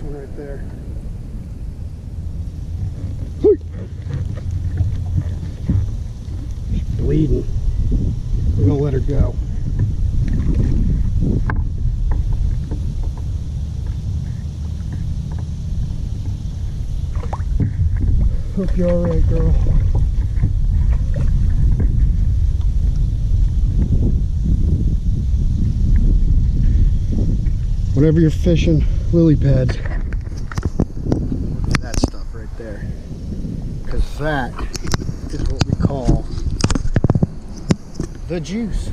One right there. She's bleeding. We're gonna let her go. Hope you're all right, girl. Whenever you're fishing lily pads, that stuff right there, because that is what we call the juice.